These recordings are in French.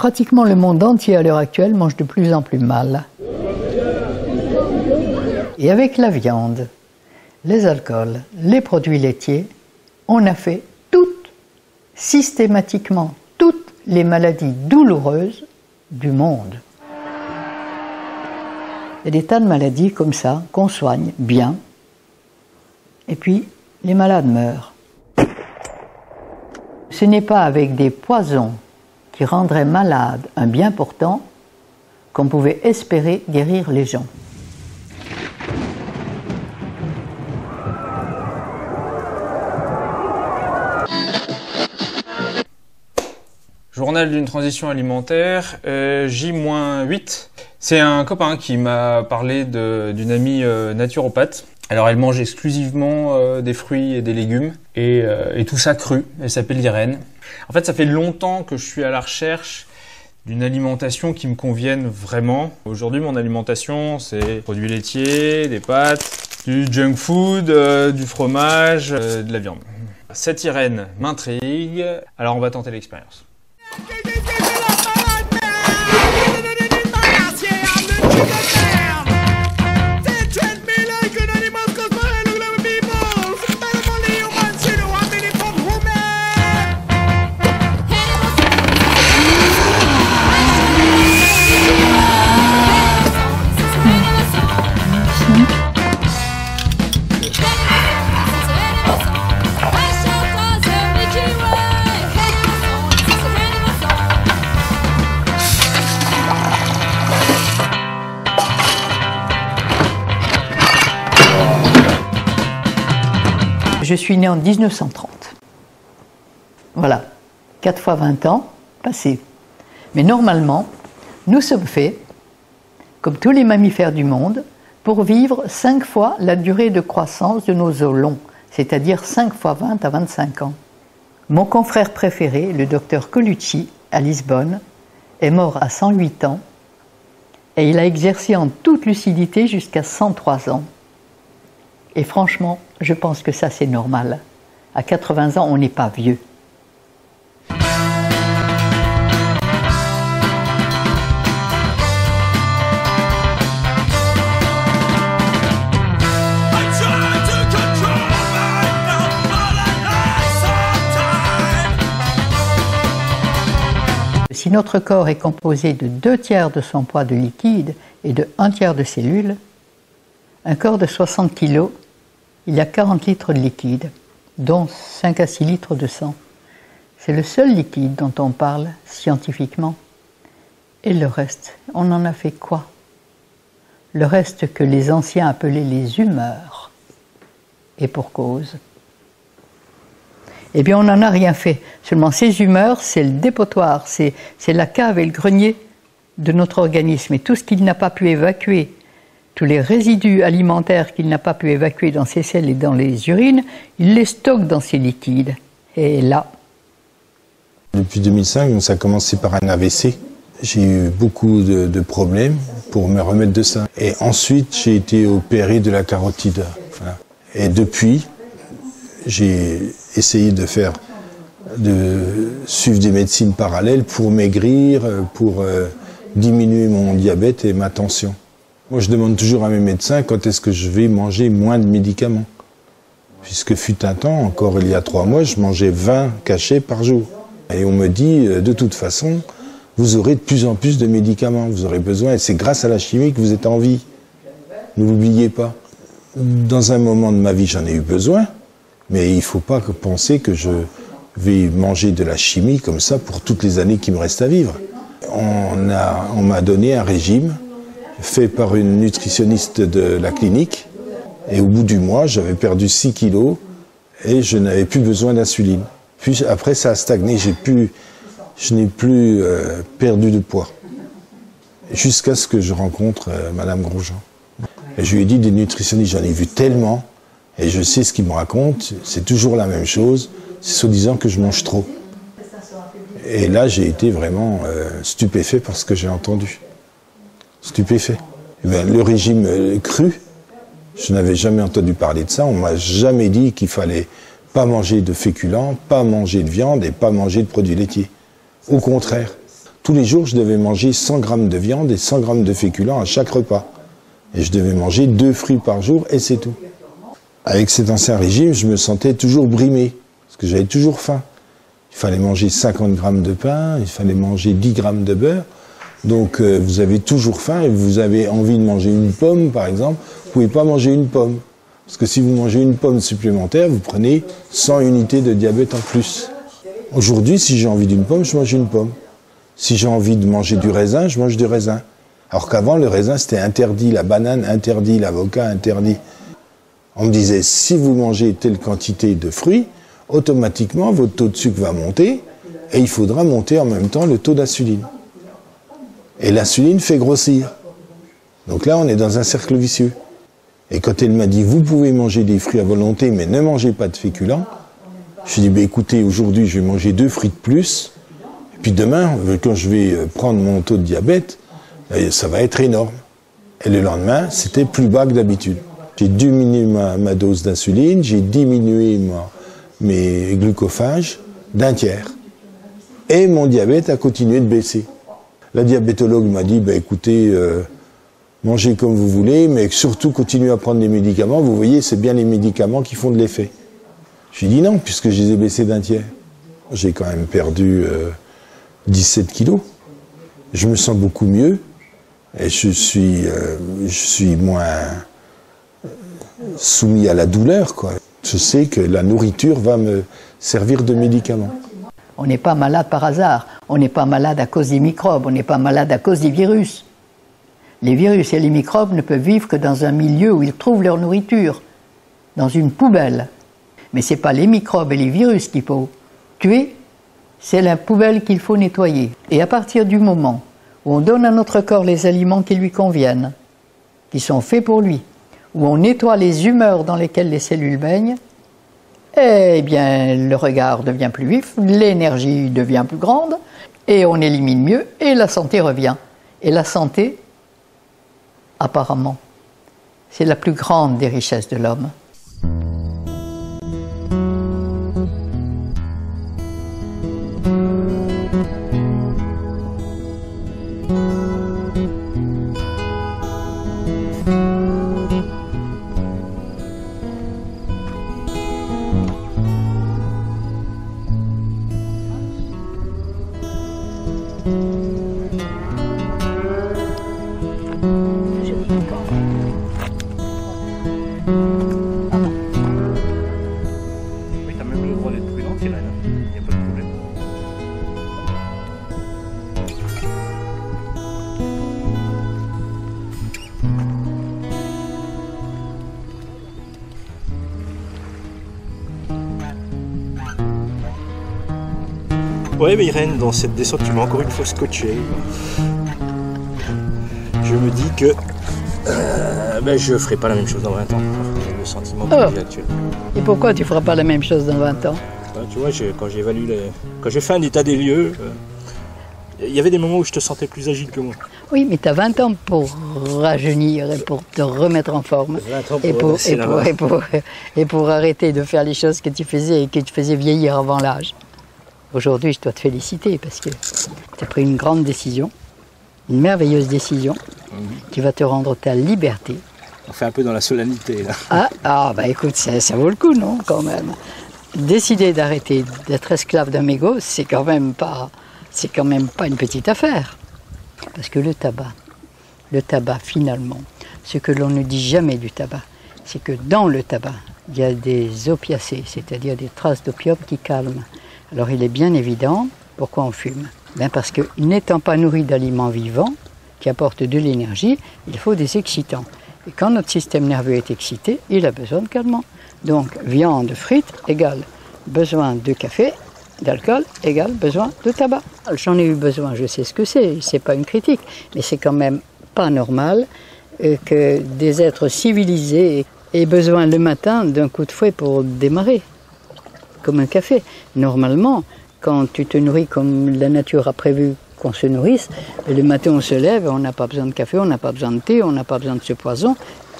Pratiquement le monde entier à l'heure actuelle mange de plus en plus mal. Et avec la viande, les alcools, les produits laitiers, on a fait systématiquement toutes les maladies douloureuses du monde. Il y a des tas de maladies comme ça qu'on soigne bien, et puis les malades meurent. Ce n'est pas avec des poisons qui rendraient malade un bien portant qu'on pouvait espérer guérir les gens. Journal d'une transition alimentaire, J-8. C'est un copain qui m'a parlé d'une amie naturopathe. Alors elle mange exclusivement des fruits et des légumes et tout ça cru. Elle s'appelle Irène. En fait, ça fait longtemps que je suis à la recherche d'une alimentation qui me convienne vraiment. Aujourd'hui, mon alimentation, c'est produits laitiers, des pâtes, du junk food, du fromage, de la viande. Cette Irène m'intrigue, alors on va tenter l'expérience. Je suis née en 1930. Voilà, 4 fois 20 ans passés. Mais normalement, nous sommes faits, comme tous les mammifères du monde, pour vivre 5 fois la durée de croissance de nos os longs, c'est-à-dire 5 fois 20 à 25 ans. Mon confrère préféré, le docteur Colucci, à Lisbonne, est mort à 108 ans et il a exercé en toute lucidité jusqu'à 103 ans. Et franchement, je pense que ça c'est normal. À 80 ans, on n'est pas vieux. Si notre corps est composé de 2/3 de son poids de liquide et de 1/3 de cellules, un corps de 60 kg, il y a 40 litres de liquide, dont 5 à 6 litres de sang. C'est le seul liquide dont on parle scientifiquement. Et le reste, on en a fait quoi? Le reste que les anciens appelaient les humeurs. Et pour cause. Eh bien, on n'en a rien fait. Seulement, ces humeurs, c'est le dépotoir, c'est la cave et le grenier de notre organisme. Et tout ce qu'il n'a pas pu évacuer, tous les résidus alimentaires qu'il n'a pas pu évacuer dans ses selles et dans les urines, il les stocke dans ses liquides. Et là... Depuis 2005, ça a commencé par un AVC. J'ai eu beaucoup de problèmes pour me remettre de ça. Et ensuite, j'ai été opéré de la carotide. Voilà. Et depuis, j'ai essayé de suivre des médecines parallèles pour maigrir, pour diminuer mon diabète et ma tension. Moi, je demande toujours à mes médecins quand est-ce que je vais manger moins de médicaments. Puisque fut un temps, encore il y a 3 mois, je mangeais 20 cachets par jour. Et on me dit, de toute façon, vous aurez de plus en plus de médicaments, vous aurez besoin, et c'est grâce à la chimie que vous êtes en vie. Ne l'oubliez pas. Dans un moment de ma vie, j'en ai eu besoin, mais il ne faut pas penser que je vais manger de la chimie comme ça pour toutes les années qui me restent à vivre. On m'a donné un régime fait par une nutritionniste de la clinique, et au bout du mois, j'avais perdu 6 kilos et je n'avais plus besoin d'insuline. Puis après, ça a stagné, je n'ai plus perdu de poids, jusqu'à ce que je rencontre Madame Grosjean. Et je lui ai dit, des nutritionnistes, j'en ai vu tellement, et je sais ce qu'ils me racontent, c'est toujours la même chose, c'est soi-disant que je mange trop. Et là, j'ai été vraiment stupéfait par ce que j'ai entendu. Stupéfait. Et bien, le régime cru, je n'avais jamais entendu parler de ça, on ne m'a jamais dit qu'il fallait pas manger de féculents, pas manger de viande et pas manger de produits laitiers. Au contraire, Tous les jours, je devais manger 100 grammes de viande et 100 grammes de féculents à chaque repas. Et je devais manger 2 fruits par jour et c'est tout. Avec cet ancien régime, je me sentais toujours brimé, parce que j'avais toujours faim. Il fallait manger 50 grammes de pain, il fallait manger 10 grammes de beurre. Donc vous avez toujours faim et vous avez envie de manger une pomme, par exemple, vous ne pouvez pas manger une pomme. Parce que si vous mangez une pomme supplémentaire, vous prenez 100 unités de diabète en plus. Aujourd'hui, si j'ai envie d'une pomme, je mange une pomme. Si j'ai envie de manger du raisin, je mange du raisin. Alors qu'avant, le raisin, c'était interdit, la banane interdit, l'avocat interdit. On me disait, si vous mangez telle quantité de fruits, automatiquement, votre taux de sucre va monter et il faudra monter en même temps le taux d'insuline. Et l'insuline fait grossir. Donc là, on est dans un cercle vicieux. Et quand elle m'a dit, vous pouvez manger des fruits à volonté, mais ne mangez pas de féculents, je lui ai dit, écoutez, aujourd'hui, je vais manger 2 fruits de plus. Et puis demain, quand je vais prendre mon taux de diabète, ça va être énorme. Et le lendemain, c'était plus bas que d'habitude. J'ai diminué ma dose d'insuline, j'ai diminué mes glucophages d'un tiers. Et mon diabète a continué de baisser. La diabétologue m'a dit, écoutez, mangez comme vous voulez, mais surtout continuez à prendre les médicaments. Vous voyez, c'est bien les médicaments qui font de l'effet. Je lui ai dit non, puisque je les ai baissés d'un tiers. J'ai quand même perdu 17 kilos. Je me sens beaucoup mieux et je suis moins soumis à la douleur, quoi. Je sais que la nourriture va me servir de médicament. On n'est pas malade par hasard, on n'est pas malade à cause des microbes, on n'est pas malade à cause des virus. Les virus et les microbes ne peuvent vivre que dans un milieu où ils trouvent leur nourriture, dans une poubelle. Mais ce n'est pas les microbes et les virus qu'il faut tuer, c'est la poubelle qu'il faut nettoyer. Et à partir du moment où on donne à notre corps les aliments qui lui conviennent, qui sont faits pour lui, où on nettoie les humeurs dans lesquelles les cellules baignent, eh bien, le regard devient plus vif, l'énergie devient plus grande, et on élimine mieux, et la santé revient. Et la santé, apparemment, c'est la plus grande des richesses de l'homme. Ouais, mais Irène, dans cette descente, tu m'as encore une fois scotché. Je me dis que je ferai pas la même chose dans 20 ans. J'ai le sentiment que j'ai actuellement. Et pourquoi tu feras pas la même chose dans 20 ans? Tu vois, quand j'ai fait un état des lieux, il y avait des moments où je te sentais plus agile que moi. Oui, mais tu as 20 ans pour rajeunir et pour te remettre en forme. 20 ans et pour arrêter de faire les choses que tu faisais et que tu faisais vieillir avant l'âge. Aujourd'hui, je dois te féliciter parce que tu as pris une grande décision, une merveilleuse décision qui va te rendre ta liberté. On fait un peu dans la solennité, là. Écoute, ça vaut le coup, non, quand même. Décider d'arrêter d'être esclave d'un mégot, c'est quand même pas une petite affaire. Parce que le tabac, finalement, ce que l'on ne dit jamais du tabac, c'est que dans le tabac, il y a des opiacés, c'est-à-dire des traces d'opium qui calment. Alors il est bien évident pourquoi on fume. Parce que n'étant pas nourri d'aliments vivants qui apportent de l'énergie, il faut des excitants. Et quand notre système nerveux est excité, il a besoin de calmant. Donc viande, frites égale besoin de café, d'alcool égale besoin de tabac. J'en ai eu besoin, je sais ce que c'est pas une critique, mais c'est quand même pas normal que des êtres civilisés aient besoin le matin d'un coup de fouet pour démarrer. Comme un café. Normalement, quand tu te nourris comme la nature a prévu qu'on se nourrisse, le matin on se lève, on n'a pas besoin de café, on n'a pas besoin de thé, on n'a pas besoin de ce poison.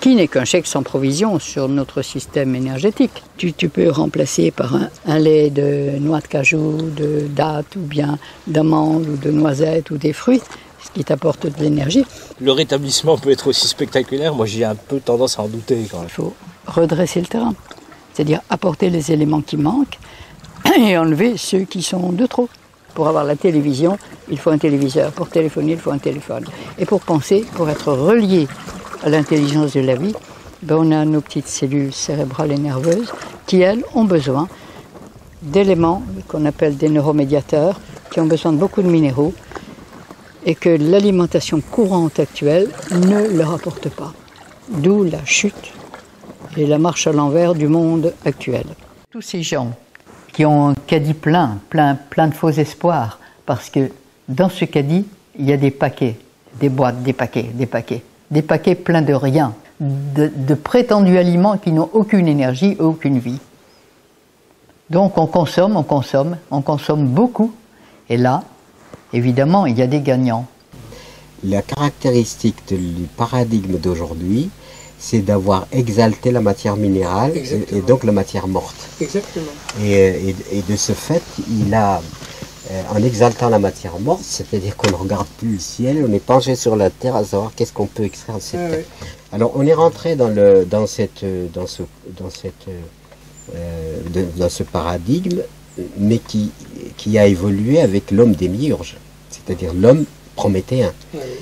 qui n'est qu'un chèque sans provision sur notre système énergétique. Tu peux remplacer par un lait de noix de cajou, de dattes, ou bien d'amandes, ou de noisettes, ou des fruits, ce qui t'apporte de l'énergie. Le rétablissement peut être aussi spectaculaire, moi j'ai un peu tendance à en douter quand même. Il faut redresser le terrain, c'est-à-dire apporter les éléments qui manquent et enlever ceux qui sont de trop. Pour avoir la télévision, il faut un téléviseur. Pour téléphoner, il faut un téléphone. Et pour penser, pour être relié à l'intelligence de la vie, on a nos petites cellules cérébrales et nerveuses qui, elles, ont besoin d'éléments qu'on appelle des neuromédiateurs, qui ont besoin de beaucoup de minéraux et que l'alimentation courante actuelle ne leur apporte pas. D'où la chute et la marche à l'envers du monde actuel. Tous ces gens qui ont un caddie plein de faux espoirs, parce que dans ce caddie, il y a des paquets, des boîtes, des paquets pleins de rien, de prétendus aliments qui n'ont aucune énergie, aucune vie. Donc on consomme beaucoup, et là, évidemment, il y a des gagnants. La caractéristique du paradigme d'aujourd'hui, c'est d'avoir exalté la matière minérale et donc la matière morte. Exactement. Et de ce fait, il a, en exaltant la matière morte, c'est-à-dire qu'on ne regarde plus le ciel, on est penché sur la terre à savoir qu'est-ce qu'on peut extraire de cette terre. Ouais. Alors on est rentré dans ce paradigme, mais qui a évolué avec l'homme démiurge, c'est-à-dire l'homme prométhéen,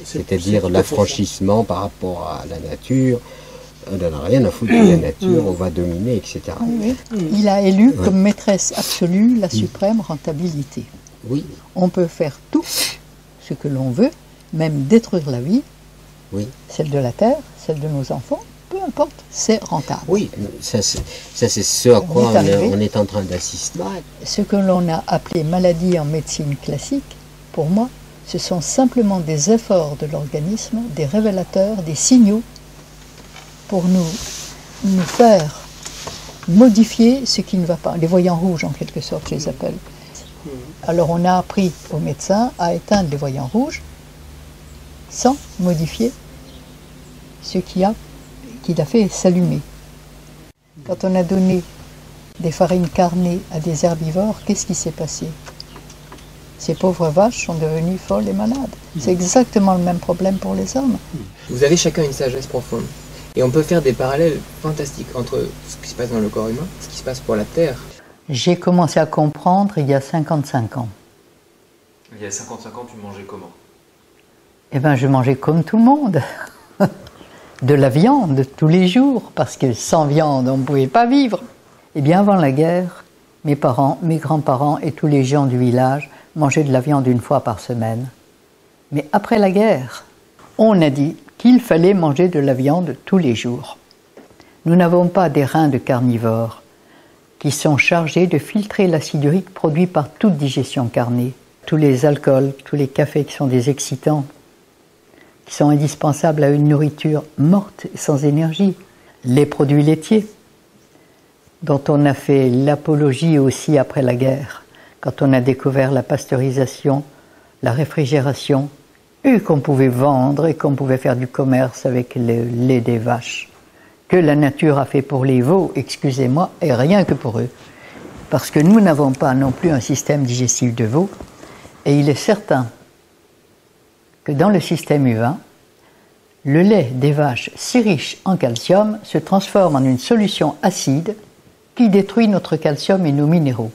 c'est-à-dire l'affranchissement par rapport à la nature. On n'en a rien à foutre de la nature, on va dominer, etc. Oui. Il a élu comme maîtresse absolue la suprême rentabilité. Oui. On peut faire tout ce que l'on veut, même détruire la vie, celle de la terre, celle de nos enfants, peu importe, c'est rentable. Oui, ça c'est ce à quoi on est en train d'assister. Ce que l'on a appelé maladie en médecine classique, pour moi, ce sont simplement des efforts de l'organisme, des révélateurs, des signaux pour nous faire modifier ce qui ne va pas. Les voyants rouges, en quelque sorte, je les appelle. Alors on a appris aux médecins à éteindre les voyants rouges sans modifier ce qui a fait s'allumer. Quand on a donné des farines carnées à des herbivores, qu'est-ce qui s'est passé? Ces pauvres vaches sont devenues folles et malades. C'est exactement le même problème pour les hommes. Vous avez chacun une sagesse profonde. Et on peut faire des parallèles fantastiques entre ce qui se passe dans le corps humain, ce qui se passe pour la Terre. J'ai commencé à comprendre il y a 55 ans. Il y a 55 ans, tu mangeais comment? Eh bien, je mangeais comme tout le monde. De la viande tous les jours, parce que sans viande, on ne pouvait pas vivre. Eh bien, avant la guerre, mes parents, mes grands-parents et tous les gens du village mangeaient de la viande une fois par semaine. Mais après la guerre, on a dit qu'il fallait manger de la viande tous les jours. Nous n'avons pas des reins de carnivores qui sont chargés de filtrer l'acide urique produit par toute digestion carnée. Tous les alcools, tous les cafés qui sont des excitants, qui sont indispensables à une nourriture morte et sans énergie. Les produits laitiers, dont on a fait l'apologie aussi après la guerre, quand on a découvert la pasteurisation, la réfrigération, et qu'on pouvait vendre et qu'on pouvait faire du commerce avec le lait des vaches, que la nature a fait pour les veaux, excusez-moi, et rien que pour eux. Parce que nous n'avons pas non plus un système digestif de veau, et il est certain que dans le système humain, le lait des vaches si riche en calcium se transforme en une solution acide qui détruit notre calcium et nos minéraux.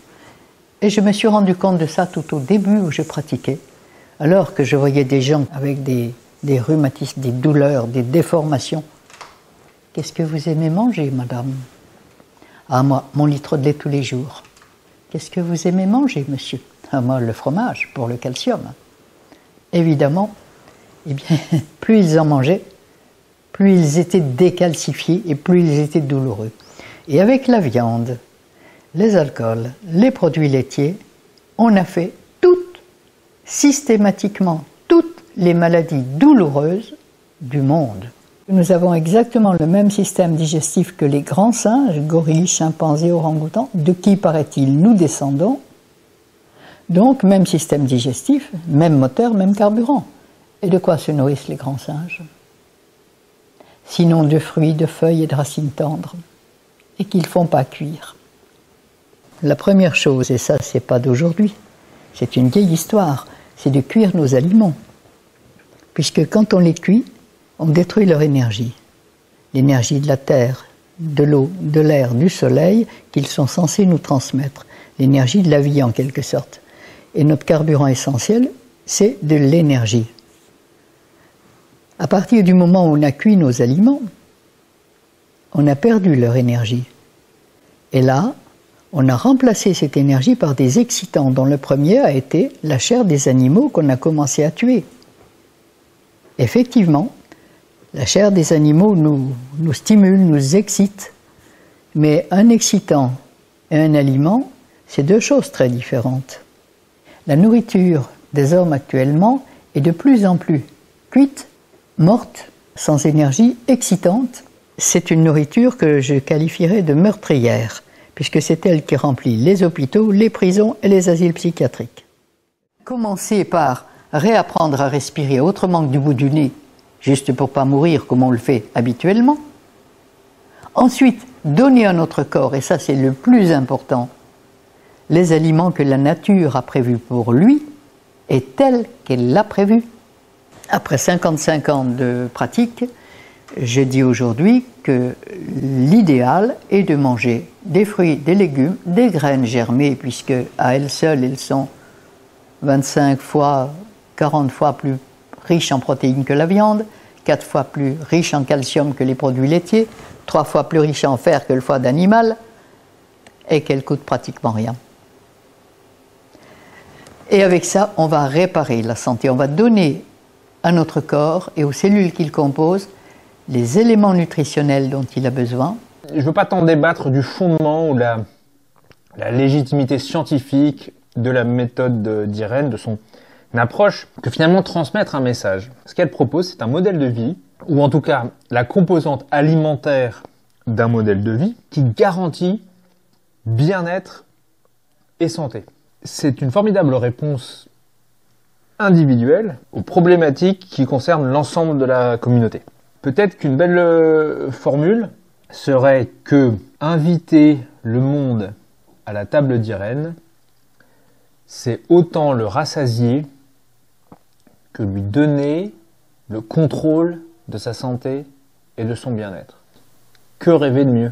Et je me suis rendu compte de ça tout au début où je pratiquais, alors que je voyais des gens avec des rhumatismes, des douleurs, des déformations. Qu'est-ce que vous aimez manger, madame? Ah, moi, mon litre de lait tous les jours. Qu'est-ce que vous aimez manger, monsieur? Ah, moi, le fromage, pour le calcium. Évidemment, eh bien, plus ils en mangeaient, plus ils étaient décalcifiés et plus ils étaient douloureux. Et avec la viande, les alcools, les produits laitiers, on a fait systématiquement toutes les maladies douloureuses du monde. Nous avons exactement le même système digestif que les grands singes, gorilles, chimpanzés, orang-outans, de qui, paraît-il, nous descendons. Donc, même système digestif, même moteur, même carburant. Et de quoi se nourrissent les grands singes? sinon de fruits, de feuilles et de racines tendres, et qu'ils ne font pas cuire. La première chose, et ça c'est pas d'aujourd'hui, c'est une vieille histoire, c'est de cuire nos aliments. Puisque quand on les cuit, on détruit leur énergie. L'énergie de la terre, de l'eau, de l'air, du soleil, qu'ils sont censés nous transmettre. L'énergie de la vie en quelque sorte. Et notre carburant essentiel, c'est de l'énergie. À partir du moment où on a cuit nos aliments, on a perdu leur énergie. Et là, on a remplacé cette énergie par des excitants, dont le premier a été la chair des animaux qu'on a commencé à tuer. Effectivement, la chair des animaux nous stimule, nous excite, mais un excitant et un aliment, c'est deux choses très différentes. La nourriture des hommes actuellement est de plus en plus cuite, morte, sans énergie, excitante. C'est une nourriture que je qualifierais de meurtrière, puisque c'est elle qui remplit les hôpitaux, les prisons et les asiles psychiatriques. Commencer par réapprendre à respirer autrement que du bout du nez, juste pour ne pas mourir comme on le fait habituellement. Ensuite, donner à notre corps, et ça c'est le plus important, les aliments que la nature a prévus pour lui et tels qu'elle l'a prévu. Après 55 ans de pratique, je dis aujourd'hui que l'idéal est de manger des fruits, des légumes, des graines germées, puisque à elles seules, elles sont 25 fois, 40 fois plus riches en protéines que la viande, 4 fois plus riches en calcium que les produits laitiers, 3 fois plus riches en fer que le foie d'animal, et qu'elles coûtent pratiquement rien. Et avec ça, on va réparer la santé, on va donner à notre corps et aux cellules qu'il compose les éléments nutritionnels dont il a besoin. Je ne veux pas tant débattre du fondement ou la légitimité scientifique de la méthode d'Irène, de son approche, que finalement transmettre un message. Ce qu'elle propose, c'est un modèle de vie, ou en tout cas la composante alimentaire d'un modèle de vie qui garantit bien-être et santé. C'est une formidable réponse individuelle aux problématiques qui concernent l'ensemble de la communauté. Peut-être qu'une belle formule serait que inviter le monde à la table d'Irène, c'est autant le rassasier que lui donner le contrôle de sa santé et de son bien-être. Que rêver de mieux ?